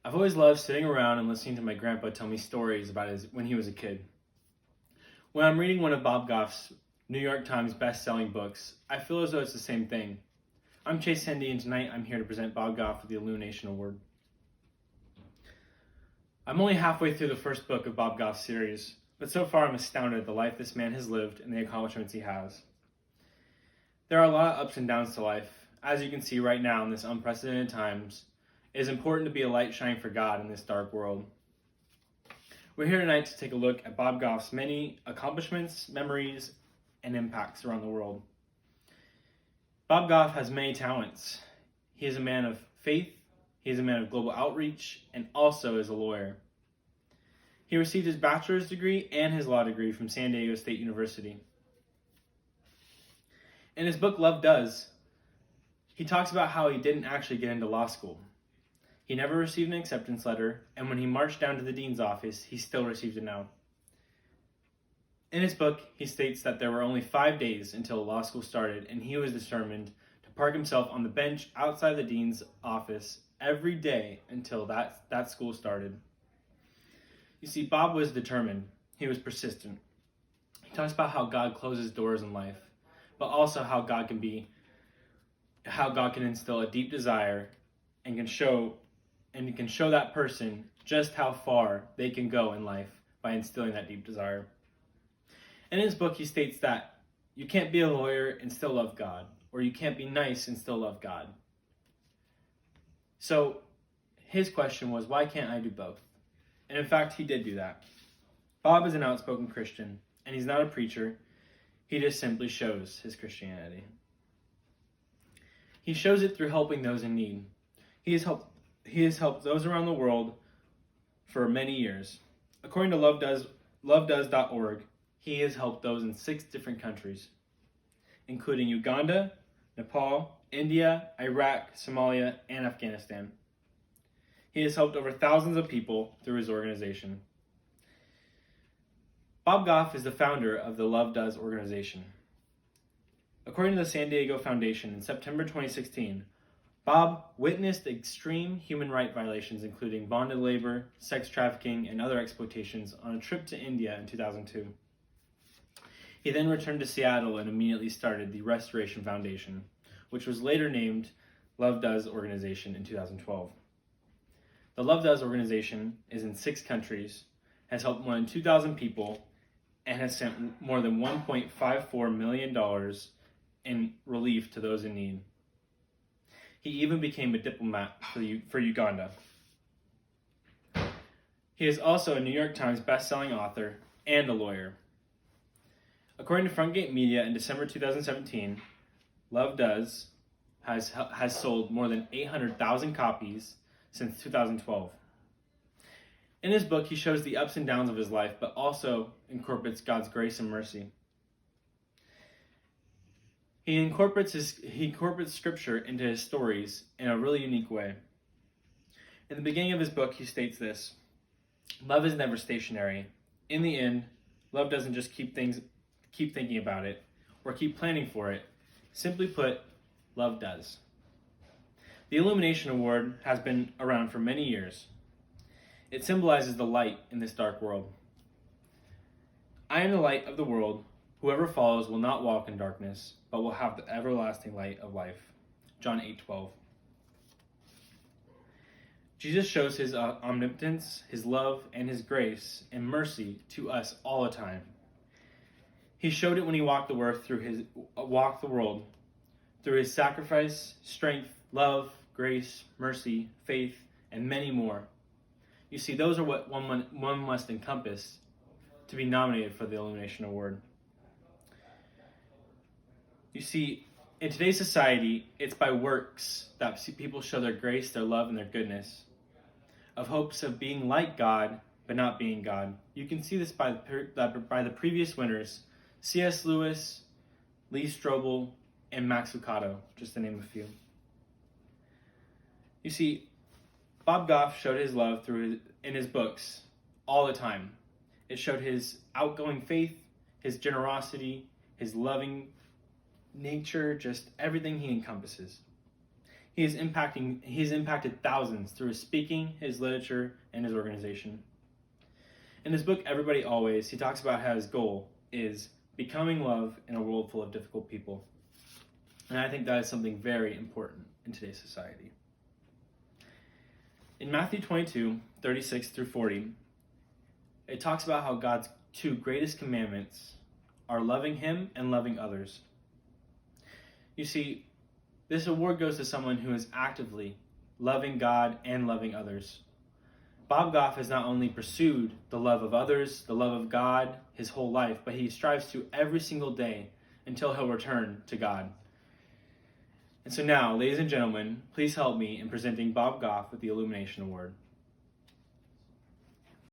I've always loved sitting around and listening to my grandpa tell me stories about when he was a kid. When I'm reading one of Bob Goff's New York Times best-selling books, I feel as though it's the same thing. I'm Chase Hendy, and tonight I'm here to present Bob Goff with the Illumination Award. I'm only halfway through the first book of Bob Goff's series, but so far I'm astounded at the life this man has lived and the accomplishments he has. There are a lot of ups and downs to life. As you can see right now in this unprecedented times, it is important to be a light shining for God in this dark world. We're here tonight to take a look at Bob Goff's many accomplishments, memories, and impacts around the world. Bob Goff has many talents. He is a man of faith, he is a man of global outreach, and also is a lawyer. He received his bachelor's degree and his law degree from San Diego State University. In his book, Love Does, he talks about how he didn't actually get into law school. He never received an acceptance letter, and when he marched down to the dean's office, he still received a no. In his book, he states that there were only 5 days until law school started, and he was determined to park himself on the bench outside the dean's office every day until that school started. You see, Bob was determined. He was persistent. He talks about how God closes doors in life, but also how God can instill a deep desire and can show that person just how far they can go in life by instilling that deep desire. In his book, he states that you can't be a lawyer and still love God, or you can't be nice and still love God. So his question was, why can't I do both? And in fact, he did do that. Bob is an outspoken Christian, and he's not a preacher. He just simply shows his Christianity. He shows it through helping those in need. He has helped those around the world for many years. According to lovedoes.org, he has helped those in 6 different countries, including Uganda, Nepal, India, Iraq, Somalia, and Afghanistan. He has helped over thousands of people through his organization. Bob Goff is the founder of the Love Does organization. According to the San Diego Foundation, in September 2016, Bob witnessed extreme human rights violations, including bonded labor, sex trafficking, and other exploitations on a trip to India in 2002. He then returned to Seattle and immediately started the Restoration Foundation, which was later named Love Does Organization in 2012. The Love Does organization is in 6 countries, has helped more than 2,000 people, and has sent more than $1.54 million in relief to those in need. He even became a diplomat for Uganda. He is also a New York Times best-selling author and a lawyer. According to Frontgate Media, in December 2017, Love Does has sold more than 800,000 copies since 2012. In his book, he shows the ups and downs of his life, but also incorporates God's grace and mercy. He incorporates scripture into his stories in a really unique way. In the beginning of his book, he states this: love is never stationary. In the end, love doesn't just keep thinking about it or keep planning for it. Simply put, love does. The Illumination Award has been around for many years. It symbolizes the light in this dark world. I am the light of the world. Whoever follows will not walk in darkness, but will have the everlasting light of life. John 8:12. Jesus shows his omnipotence, his love, and his grace and mercy to us all the time. He showed it when he walked the world through his sacrifice, strength, love, grace, mercy, faith, and many more. You see, those are what one must encompass to be nominated for the Illumination Award. You see, in today's society, it's by works that people show their grace, their love, and their goodness, of hopes of being like God, but not being God. You can see this by the previous winners: C.S. Lewis, Lee Strobel, and Max Lucado, just to name a few. You see, Bob Goff showed his love in his books all the time. It showed his outgoing faith, his generosity, his loving nature, just everything he encompasses. He has impacted thousands through his speaking, his literature, and his organization. In his book, Everybody Always, he talks about how his goal is becoming love in a world full of difficult people. And I think that is something very important in today's society. In Matthew 22, 36 through 40, it talks about how God's two greatest commandments are loving him and loving others. You see, this award goes to someone who is actively loving God and loving others. Bob Goff has not only pursued the love of others, the love of God, his whole life, but he strives to every single day until he'll return to God. And so now, ladies and gentlemen, please help me in presenting Bob Goff with the Illumination Award.